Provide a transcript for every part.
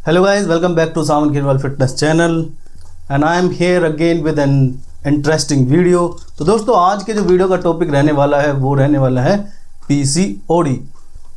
Hello guys, welcome back to Sawan Kirwal Fitness channel and I am here again with an interesting video। तो दोस्तों आज के जो video का topic रहने वाला है वो रहने वाला है पीसीओडी।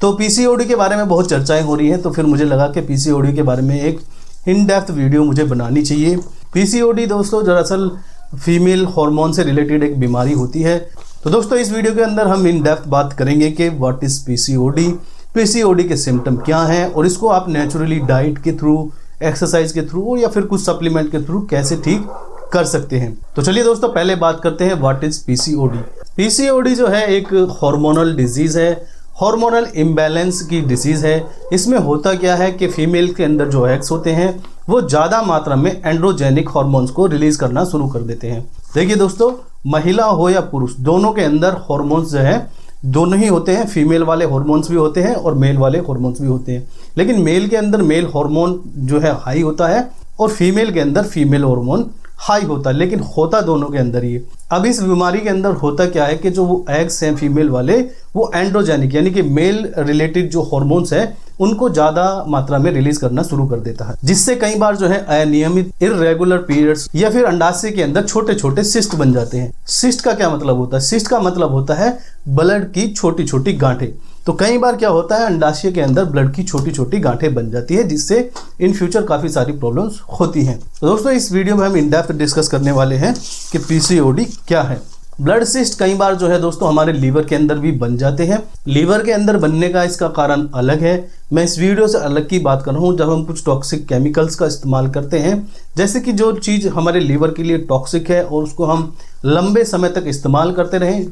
तो पीसीओडी के बारे में बहुत चर्चाएं हो रही हैं, तो फिर मुझे लगा कि पीसीओडी के बारे में एक इन डेप्थ वीडियो मुझे बनानी चाहिए। पीसीओडी दोस्तों दरअसल फीमेल हार्मोन से रिलेटेड एक बीमारी होती है। तो दोस्तों इस वीडियो के अंदर हम इन डेप्थ बात करेंगे कि व्हाट इज़ पीसीओडी, पीसीओडी के सिम्टम क्या हैं और इसको आप नेचुरली डाइट के थ्रू, एक्सरसाइज के थ्रू या फिर कुछ सप्लीमेंट के थ्रू कैसे ठीक कर सकते हैं। तो चलिए दोस्तों पहले बात करते हैं व्हाट इज पीसीओडी। पीसीओडी जो है एक हार्मोनल डिजीज है, हार्मोनल इम्बैलेंस की डिजीज है। इसमें होता क्या है कि फीमेल के अंदर जो एग्स होते हैं वो ज़्यादा मात्रा में एंड्रोजेनिक हार्मोन्स को रिलीज करना शुरू कर देते हैं। देखिए दोस्तों, महिला हो या पुरुष दोनों के अंदर हार्मोन्स जो है दोनों ही होते हैं। फीमेल वाले हार्मोन्स भी होते हैं और मेल वाले हार्मोन्स भी होते हैं, लेकिन मेल के अंदर मेल हार्मोन जो है हाई होता है और फीमेल के अंदर फीमेल हार्मोन हाई होता है, लेकिन होता दोनों के अंदर ही। अब इस बीमारी के अंदर होता क्या है कि जो वो एग्स हैं फीमेल वाले वो एंड्रोजेनिक यानी कि मेल रिलेटेड जो हार्मोन्स हैं उनको ज़्यादा मात्रा में रिलीज करना शुरू कर देता है, जिससे कई बार जो है अनियमित इर्रेगुलर पीरियड्स या फिर अंडाशय के अंदर छोटे छोटे सिस्ट बन जाते हैं। सिस्ट का क्या मतलब होता है? सिस्ट का मतलब होता है ब्लड की छोटी छोटी गांठें। तो कई बार क्या होता है अंडाशय के अंदर ब्लड की छोटी छोटी गांठें बन जाती है, जिससे इन फ्यूचर काफ़ी सारी प्रॉब्लम्स होती हैं। तो दोस्तों इस वीडियो में हम इन डेप्थ डिस्कस करने वाले हैं कि पीसीओडी क्या है। ब्लड सिस्ट कई बार जो है दोस्तों हमारे लीवर के अंदर भी बन जाते हैं। लीवर के अंदर बनने का इसका कारण अलग है। मैं इस वीडियो से अलग की बात कर रहा हूँ जब हम कुछ टॉक्सिक केमिकल्स का इस्तेमाल करते हैं, जैसे कि जो चीज़ हमारे लीवर के लिए टॉक्सिक है और उसको हम लंबे समय तक इस्तेमाल करते रहें,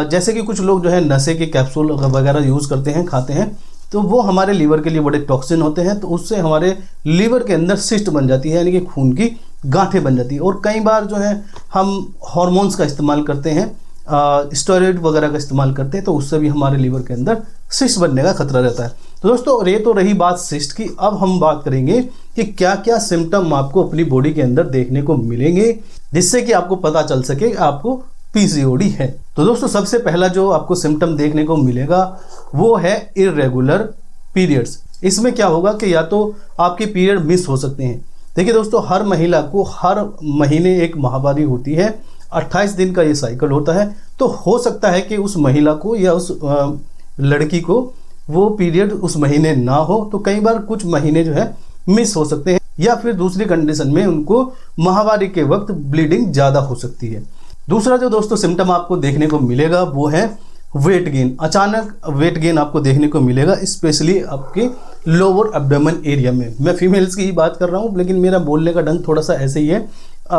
जैसे कि कुछ लोग जो है नशे के कैप्सूल वगैरह यूज़ करते हैं, खाते हैं, तो वो हमारे लीवर के लिए बड़े टॉक्सिन होते हैं। तो उससे हमारे लीवर के अंदर सिस्ट बन जाती है यानी कि खून की गांठें बन जाती है। और कई बार जो है हम हार्मोन्स का इस्तेमाल करते हैं, स्टेरॉइड वगैरह का इस्तेमाल करते हैं, तो उससे भी हमारे लीवर के अंदर सिस्ट बनने का खतरा रहता है। तो दोस्तों ये तो रही बात सिस्ट की। अब हम बात करेंगे कि क्या क्या सिम्टम आपको अपनी बॉडी के अंदर देखने को मिलेंगे जिससे कि आपको पता चल सके आपको पीसीओडी है। तो दोस्तों सबसे पहला जो आपको सिम्टम देखने को मिलेगा वो है इर्रेगुलर पीरियड्स। इसमें क्या होगा कि या तो आपके पीरियड मिस हो सकते हैं। देखिए दोस्तों हर महिला को हर महीने एक माहवारी होती है, 28 दिन का ये साइकिल होता है। तो हो सकता है कि उस महिला को या उस लड़की को वो पीरियड उस महीने ना हो, तो कई बार कुछ महीने जो है मिस हो सकते हैं, या फिर दूसरी कंडीशन में उनको माहवारी के वक्त ब्लीडिंग ज़्यादा हो सकती है। दूसरा जो दोस्तों सिम्टम आपको देखने को मिलेगा वो है वेट गेन। अचानक वेट गेन आपको देखने को मिलेगा, स्पेशली आपके लोअर एब्डोमेन एरिया में। मैं फीमेल्स की ही बात कर रहा हूँ, लेकिन मेरा बोलने का ढंग थोड़ा सा ऐसे ही है।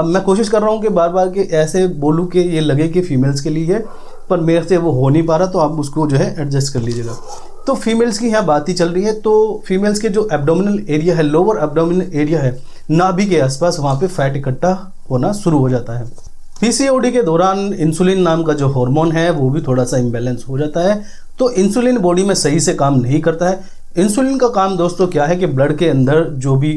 मैं कोशिश कर रहा हूँ कि बार बार के ऐसे बोलूँ कि ये लगे कि फीमेल्स के लिए है, पर मेरे से वो हो नहीं पा रहा, तो आप उसको जो है एडजस्ट कर लीजिएगा। तो फीमेल्स की यहाँ बात ही चल रही है। तो फीमेल्स के जो एब्डोमिनल एरिया है, लोअर एब्डोमिनल एरिया है, नाभि के आसपास, वहाँ पे फैट इकट्ठा होना शुरू हो जाता है। पीसीओडी के दौरान इंसुलिन नाम का जो हार्मोन है वो भी थोड़ा सा इम्बैलेंस हो जाता है। तो इंसुलिन बॉडी में सही से काम नहीं करता है। इंसुलिन का काम दोस्तों क्या है कि ब्लड के अंदर जो भी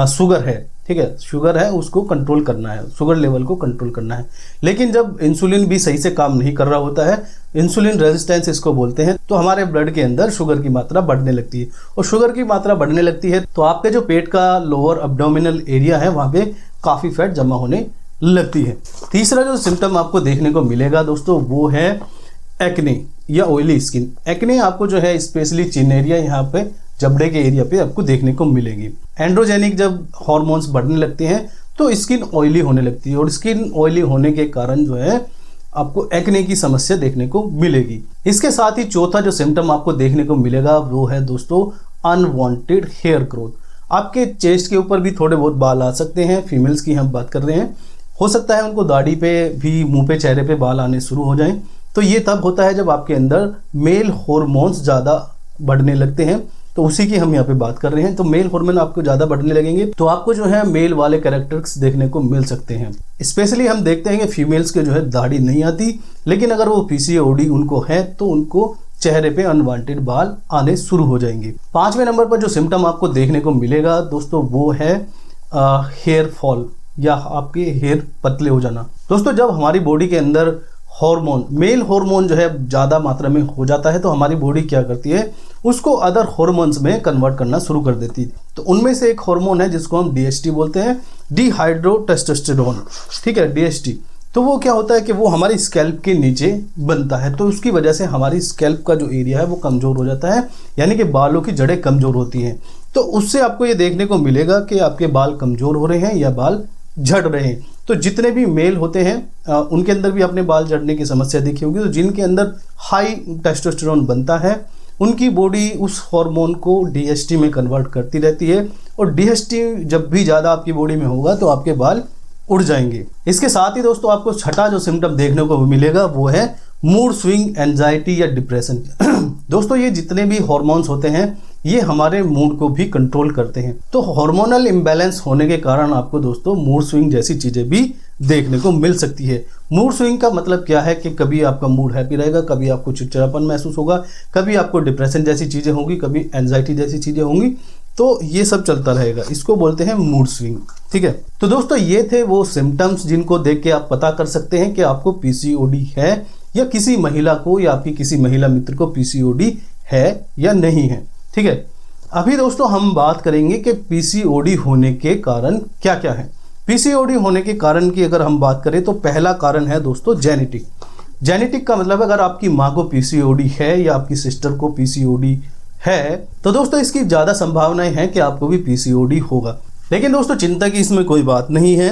शुगर है, ठीक है, शुगर है उसको कंट्रोल करना है, शुगर लेवल को कंट्रोल करना है। लेकिन जब इंसुलिन भी सही से काम नहीं कर रहा होता है, इंसुलिन रेजिस्टेंस इसको बोलते हैं, तो हमारे ब्लड के अंदर शुगर की मात्रा बढ़ने लगती है। और शुगर की मात्रा बढ़ने लगती है तो आपके जो पेट का लोअर एब्डोमिनल एरिया है वहाँ पे काफ़ी फैट जमा होने लगती है। तीसरा जो सिम्टम आपको देखने को मिलेगा दोस्तों वो है एक्ने या ऑयली स्किन। एक्ने आपको जो है स्पेशली चिन एरिया, यहाँ पे जबड़े के एरिया पे आपको देखने को मिलेगी। एंड्रोजेनिक जब हार्मोन्स बढ़ने लगते हैं तो स्किन ऑयली होने लगती है, और स्किन ऑयली होने के कारण जो है आपको एक्ने की समस्या देखने को मिलेगी। इसके साथ ही चौथा जो सिम्टम आपको देखने को मिलेगा वो है दोस्तों अनवांटेड हेयर ग्रोथ। आपके चेस्ट के ऊपर भी थोड़े बहुत बाल आ सकते हैं। फीमेल्स की हम बात कर रहे हैं, हो सकता है उनको दाढ़ी पे भी, मुंह पे, चेहरे पे बाल आने शुरू हो जाएं। तो ये तब होता है जब आपके अंदर मेल हार्मोन्स ज़्यादा बढ़ने लगते हैं। तो उसी की हम यहाँ पे बात कर रहे हैं। तो मेल हार्मोन आपको ज़्यादा बढ़ने लगेंगे तो आपको जो है मेल वाले कैरेक्टर्स देखने को मिल सकते हैं। स्पेशली हम देखते हैं कि फीमेल्स के जो है दाढ़ी नहीं आती, लेकिन अगर वो पीसीओडी उनको है तो उनको चेहरे पे अनवांटेड बाल आने शुरू हो जाएंगे। 5वें नंबर पर जो सिम्टम आपको देखने को मिलेगा दोस्तों वो है हेयर फॉल या आपके हेयर पतले हो जाना। दोस्तों जब हमारी बॉडी के अंदर हार्मोन, मेल हार्मोन जो है ज़्यादा मात्रा में हो जाता है तो हमारी बॉडी क्या करती है, उसको अदर हार्मोन्स में कन्वर्ट करना शुरू कर देती है। तो उनमें से एक हार्मोन है जिसको हम DHT बोलते हैं, डिहाइड्रोटेस्टोस्टेरोन, ठीक है, DHT। तो वो क्या होता है कि वो हमारी स्कैल्प के नीचे बनता है, तो उसकी वजह से हमारी स्कैल्प का जो एरिया है वो कमज़ोर हो जाता है, यानी कि बालों की जड़ें कमज़ोर होती हैं। तो उससे आपको ये देखने को मिलेगा कि आपके बाल कमज़ोर हो रहे हैं या बाल झड़ रहे हैं। तो जितने भी मेल होते हैं उनके अंदर भी अपने बाल झड़ने की समस्या देखी होगी। तो जिनके अंदर हाई टेस्टोस्टेरोन बनता है उनकी बॉडी उस हार्मोन को DHT में कन्वर्ट करती रहती है, और DHT जब भी ज़्यादा आपकी बॉडी में होगा तो आपके बाल उड़ जाएंगे। इसके साथ ही दोस्तों आपको छठा जो सिम्टम देखने को मिलेगा वो है मूड स्विंग, एंजाइटी या डिप्रेशन। दोस्तों ये जितने भी हार्मोन्स होते हैं ये हमारे मूड को भी कंट्रोल करते हैं। तो हार्मोनल इम्बैलेंस होने के कारण आपको दोस्तों मूड स्विंग जैसी चीज़ें भी देखने को मिल सकती है। मूड स्विंग का मतलब क्या है कि कभी आपका मूड हैप्पी रहेगा, कभी आपको चिड़चिड़ापन महसूस होगा, कभी आपको डिप्रेशन जैसी चीज़ें होंगी, कभी एंजाइटी जैसी चीज़ें होंगी। तो ये सब चलता रहेगा, इसको बोलते हैं मूड स्विंग, ठीक है। तो दोस्तों ये थे वो सिम्टम्स जिनको देख के आप पता कर सकते हैं कि आपको PCOD है, या किसी महिला को या आपकी किसी महिला मित्र को PCOD है या नहीं है, ठीक है। अभी दोस्तों हम बात करेंगे कि PCOD होने के कारण क्या क्या है। PCOD होने के कारण की अगर हम बात करें तो पहला कारण है दोस्तों जेनेटिक। जेनेटिक का मतलब अगर आपकी माँ को PCOD है या आपकी सिस्टर को PCOD है तो दोस्तों इसकी ज़्यादा संभावनाएं हैं कि आपको भी PCOD होगा। लेकिन दोस्तों चिंता की इसमें कोई बात नहीं है,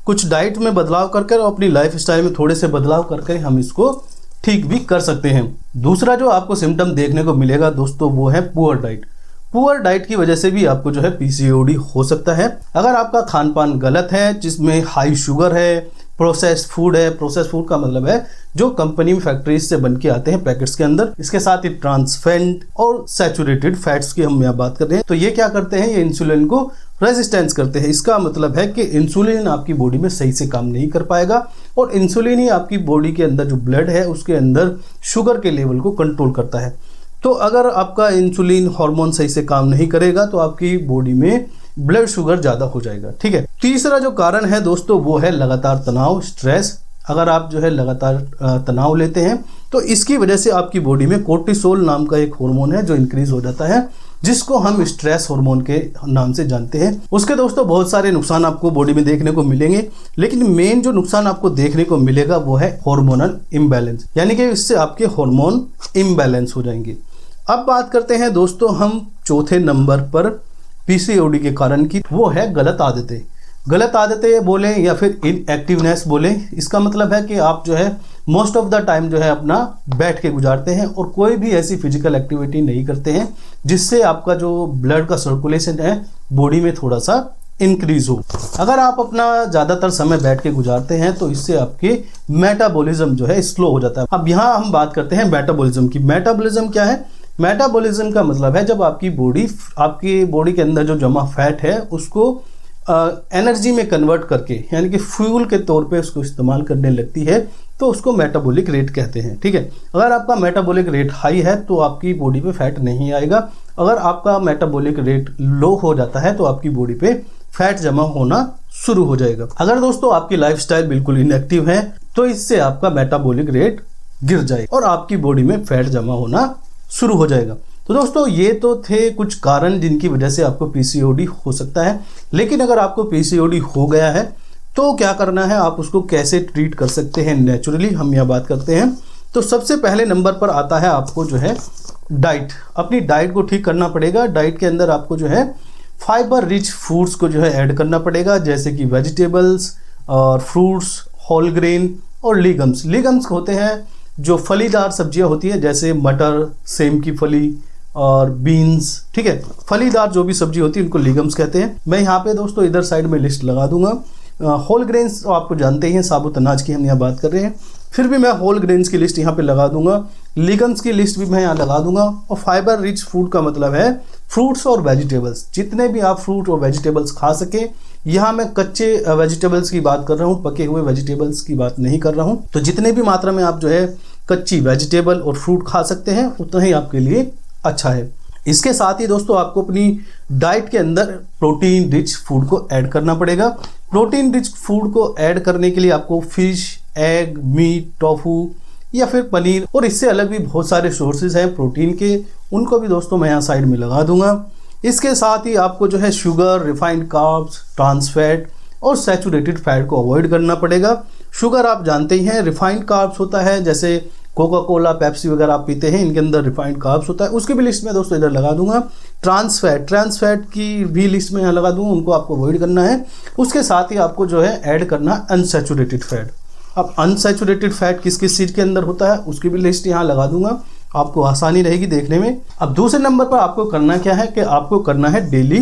कुछ डाइट में बदलाव कर और अपनी लाइफ स्टाइल में थोड़े से बदलाव कर हम इसको ठीक भी कर सकते हैं। दूसरा जो आपको सिम्टम देखने को मिलेगा दोस्तों वो है पुअर डाइट। पुअर डाइट की वजह से भी आपको जो है PCOD हो सकता है। अगर आपका खान पान गलत है, जिसमें हाई शुगर है, प्रोसेस्ड फूड है, प्रोसेस्ड फूड का मतलब है जो कंपनी में फैक्ट्रीज से बन के आते हैं पैकेट्स के अंदर, इसके साथ ही ट्रांस फैट और सैचुरेटेड फैट्स की हम यहाँ बात कर रहे हैं, तो ये क्या करते हैं, ये इंसुलिन को रेजिस्टेंस करते हैं। इसका मतलब है कि इंसुलिन आपकी बॉडी में सही से काम नहीं कर पाएगा, और इंसुलिन ही आपकी बॉडी के अंदर जो ब्लड है उसके अंदर शुगर के लेवल को कंट्रोल करता है। तो अगर आपका इंसुलिन हार्मोन सही से काम नहीं करेगा तो आपकी बॉडी में ब्लड शुगर ज़्यादा हो जाएगा, ठीक है। तीसरा जो कारण है दोस्तों वो है लगातार तनाव, स्ट्रेस। अगर आप जो है लगातार तनाव लेते हैं तो इसकी वजह से आपकी बॉडी में कोर्टिसोल नाम का एक हार्मोन है जो इंक्रीज हो जाता है, जिसको हम स्ट्रेस हार्मोन के नाम से जानते हैं। उसके दोस्तों बहुत सारे नुकसान आपको बॉडी में देखने को मिलेंगे, लेकिन मेन जो नुकसान आपको देखने को मिलेगा वो है हार्मोनल इम्बैलेंस, यानी कि इससे आपके हार्मोन इम्बैलेंस हो जाएंगे। अब बात करते हैं दोस्तों हम चौथे नंबर पर PCOD के कारण की, वो है गलत आदतें। गलत आदतें बोले या फिर इनएक्टिवनेस बोले, इसका मतलब है कि आप जो है मोस्ट ऑफ द टाइम जो है अपना बैठ के गुजारते हैं और कोई भी ऐसी फिजिकल एक्टिविटी नहीं करते हैं जिससे आपका जो ब्लड का सर्कुलेशन है बॉडी में थोड़ा सा इंक्रीज हो। अगर आप अपना ज़्यादातर समय बैठ के गुजारते हैं तो इससे आपके मेटाबॉलिज्म जो है स्लो हो जाता है। अब यहाँ हम बात करते हैं मेटाबॉलिज्म की। मेटाबॉलिज्म क्या है? मेटाबॉलिज्म का मतलब है जब आपकी बॉडी के अंदर जो जमा फैट है उसको एनर्जी में कन्वर्ट करके, यानी कि फ्यूल के तौर पे उसको इस्तेमाल करने लगती है, तो उसको मेटाबॉलिक रेट कहते हैं, ठीक है। अगर आपका मेटाबॉलिक रेट हाई है तो आपकी बॉडी पे फैट नहीं आएगा। अगर आपका मेटाबॉलिक रेट लो हो जाता है तो आपकी बॉडी पे फैट जमा होना शुरू हो जाएगा। अगर दोस्तों आपकी लाइफस्टाइल बिल्कुल इनएक्टिव है तो इससे आपका मेटाबॉलिक रेट गिर जाएगा और आपकी बॉडी में फैट जमा होना शुरू हो जाएगा। तो दोस्तों ये तो थे कुछ कारण जिनकी वजह से आपको PCOD हो सकता है। लेकिन अगर आपको PCOD हो गया है तो क्या करना है, आप उसको कैसे ट्रीट कर सकते हैं नेचुरली, हम यहाँ बात करते हैं। तो सबसे पहले नंबर पर आता है आपको जो है डाइट। अपनी डाइट को ठीक करना पड़ेगा। डाइट के अंदर आपको जो है फाइबर रिच फूड्स को जो है ऐड करना पड़ेगा, जैसे कि वेजिटेबल्स और फ्रूट्स, होल ग्रेन और लीगम्स। लीगम्स होते हैं जो फलीदार सब्जियां होती है, जैसे मटर, सेम की फली और बीन्स, ठीक है। फलीदार जो भी सब्जी होती है उनको लीगम्स कहते हैं। मैं यहाँ पे दोस्तों इधर साइड में लिस्ट लगा दूंगा। होल ग्रेन्स तो आपको जानते ही हैं, साबुत अनाज की हम यहाँ बात कर रहे हैं, फिर भी मैं होल ग्रेन्स की लिस्ट यहाँ पे लगा दूंगा, लीगम्स की लिस्ट भी मैं यहाँ लगा दूंगा। और फाइबर रिच फूड का मतलब है फ्रूट्स और वेजिटेबल्स, जितने भी आप फ्रूट और वेजिटेबल्स खा सकें। यहाँ मैं कच्चे वेजिटेबल्स की बात कर रहा हूँ, पके हुए वेजिटेबल्स की बात नहीं कर रहा हूँ। तो जितने भी मात्रा में आप जो है कच्ची वेजिटेबल और फ्रूट खा सकते हैं उतना ही आपके लिए अच्छा है। इसके साथ ही दोस्तों आपको अपनी डाइट के अंदर प्रोटीन रिच फूड को ऐड करना पड़ेगा। प्रोटीन रिच फूड को ऐड करने के लिए आपको फिश, एग, मीट, टोफू या फिर पनीर, और इससे अलग भी बहुत सारे सोर्सेज हैं प्रोटीन के, उनको भी दोस्तों मैं यहाँ साइड में लगा दूंगा। इसके साथ ही आपको जो है sugar, refined carbs, trans fat और सैचुरेटेड फैट को अवॉइड करना पड़ेगा। शुगर आप जानते ही हैं, रिफाइंड कार्ब्स होता है, जैसे कोका कोला, पेप्सी वगैरह आप पीते हैं, इनके अंदर रिफाइंड कार्ब्स होता है, उसकी भी लिस्ट में दोस्तों इधर लगा दूंगा। ट्रांस फैट की भी लिस्ट में यहाँ लगा दूंगा, उनको आपको अवॉइड करना है। उसके साथ ही आपको जो है ऐड करना अनसैचुरेटेड फैट। अब अनसैचुरेटेड फैट किस किस चीज़ के अंदर होता है उसकी भी लिस्ट यहाँ लगा दूंगा, आपको आसानी रहेगी देखने में। अब दूसरे नंबर पर आपको करना क्या है कि आपको करना है डेली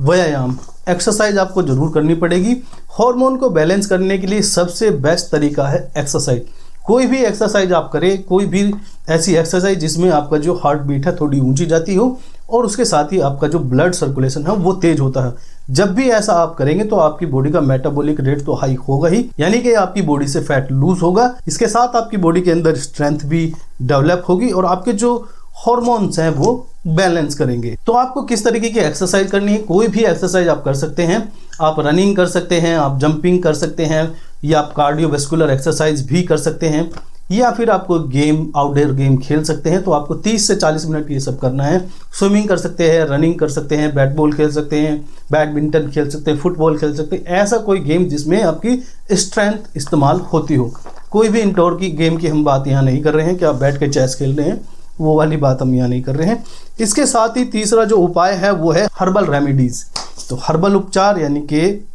व्यायाम, एक्सरसाइज आपको जरूर करनी पड़ेगी। हार्मोन को बैलेंस करने के लिए सबसे बेस्ट तरीका है एक्सरसाइज। कोई भी एक्सरसाइज आप करें, कोई भी ऐसी एक्सरसाइज जिसमें आपका जो हार्ट बीट है थोड़ी ऊंची जाती हो और उसके साथ ही आपका जो ब्लड सर्कुलेशन है वो तेज होता है। जब भी ऐसा आप करेंगे तो आपकी बॉडी का मेटाबॉलिक रेट तो हाई होगा ही, यानी कि आपकी बॉडी से फैट लूज होगा। इसके साथ आपकी बॉडी के अंदर स्ट्रेंथ भी डेवलप होगी और आपके जो हॉर्मोन्स हैं वो बैलेंस करेंगे। तो आपको किस तरीके की एक्सरसाइज करनी है, कोई भी एक्सरसाइज आप कर सकते हैं। आप रनिंग कर सकते हैं, आप जंपिंग कर सकते हैं, या आप कार्डियोवैस्कुलर एक्सरसाइज भी कर सकते हैं, या फिर आपको गेम, आउटडोर गेम खेल सकते हैं। तो आपको 30 से 40 मिनट ये सब करना है। स्विमिंग कर सकते हैं, रनिंग कर सकते हैं, बैट बॉल खेल सकते हैं, बैडमिंटन खेल सकते हैं, फुटबॉल खेल सकते हैं। ऐसा कोई गेम जिसमें आपकी स्ट्रेंथ इस्तेमाल होती हो। कोई भी इंडोर की गेम की हम बात यहाँ नहीं कर रहे हैं कि आप बैठ के चेस खेल रहे हैं, वो वाली बात हम यहाँ नहीं कर रहे हैं। इसके साथ ही तीसरा जो उपाय है वो है हर्बल रेमेडीज। तो हर्बल उपचार यानी कि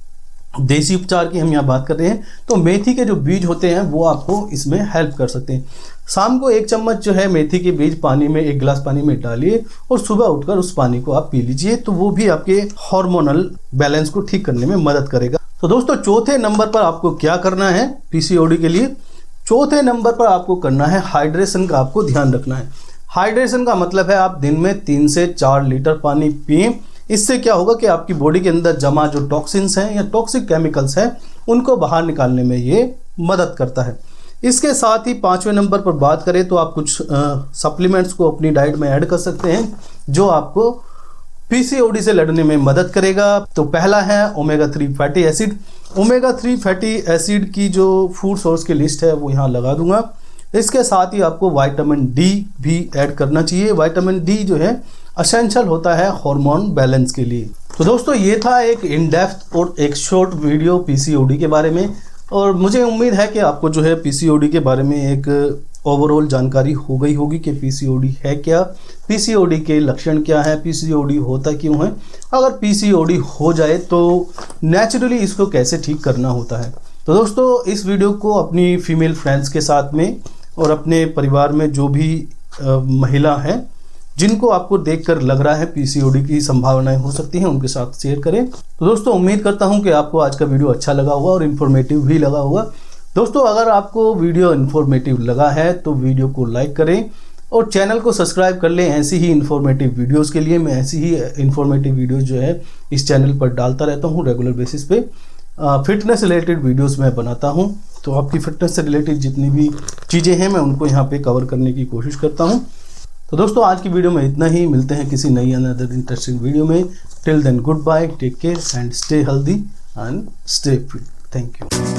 देसी उपचार की हम यहाँ बात कर रहे हैं। तो मेथी के जो बीज होते हैं वो आपको इसमें हेल्प कर सकते हैं। शाम को 1 चम्मच जो है मेथी के बीज पानी में, 1 गिलास पानी में डालिए और सुबह उठकर उस पानी को आप पी लीजिए, तो वो भी आपके हार्मोनल बैलेंस को ठीक करने में मदद करेगा। तो दोस्तों चौथे नंबर पर आपको क्या करना है पीसीओडी के लिए? चौथे नंबर पर आपको करना है हाइड्रेशन का, आपको ध्यान रखना है। हाइड्रेशन का मतलब है आप दिन में 3 से 4 लीटर पानी पिएं। इससे क्या होगा कि आपकी बॉडी के अंदर जमा जो टॉक्सिन्स हैं या टॉक्सिक केमिकल्स हैं उनको बाहर निकालने में ये मदद करता है। इसके साथ ही 5वें नंबर पर बात करें तो आप कुछ सप्लीमेंट्स को अपनी डाइट में ऐड कर सकते हैं जो आपको पीसीओडी से लड़ने में मदद करेगा। तो पहला है omega 3 fatty acid. Omega 3 fatty acid की जो फूड सोर्स की लिस्ट है वो यहाँ लगा दूंगा। इसके साथ ही आपको विटामिन डी भी ऐड करना चाहिए। विटामिन डी जो है एसेंशियल होता है हार्मोन बैलेंस के लिए। तो दोस्तों ये था एक इन डेप्थ और एक शॉर्ट वीडियो पीसीओडी के बारे में, और मुझे उम्मीद है कि आपको जो है पीसीओडी के बारे में एक ओवरऑल जानकारी हो गई होगी कि पीसीओडी है क्या, पीसीओडी के लक्षण क्या है, पीसीओडी होता क्यों है, अगर पीसीओडी हो जाए तो नेचुरली इसको कैसे ठीक करना होता है। तो दोस्तों इस वीडियो को अपनी फीमेल फ्रेंड्स के साथ में और अपने परिवार में जो भी महिला हैं जिनको आपको देखकर लग रहा है पीसीओडी की संभावनाएं हो सकती हैं उनके साथ शेयर करें। तो दोस्तों उम्मीद करता हूं कि आपको आज का वीडियो अच्छा लगा होगा और इन्फॉर्मेटिव भी लगा होगा। दोस्तों अगर आपको वीडियो इन्फॉर्मेटिव लगा है तो वीडियो को लाइक करें और चैनल को सब्सक्राइब कर लें। ऐसी ही इन्फॉर्मेटिव वीडियोज़ के लिए मैं ऐसी ही इन्फॉर्मेटिव वीडियोज़ जो है इस चैनल पर डालता रहता हूँ रेगुलर बेसिस पे। फिटनेस रिलेटेड वीडियोस मैं बनाता हूं, तो आपकी फिटनेस से रिलेटेड जितनी भी चीज़ें हैं मैं उनको यहां पे कवर करने की कोशिश करता हूं। तो दोस्तों आज की वीडियो में इतना ही, मिलते हैं किसी नई अनदर इंटरेस्टिंग वीडियो में। Till then goodbye, take care and stay healthy and stay fit. Thank you.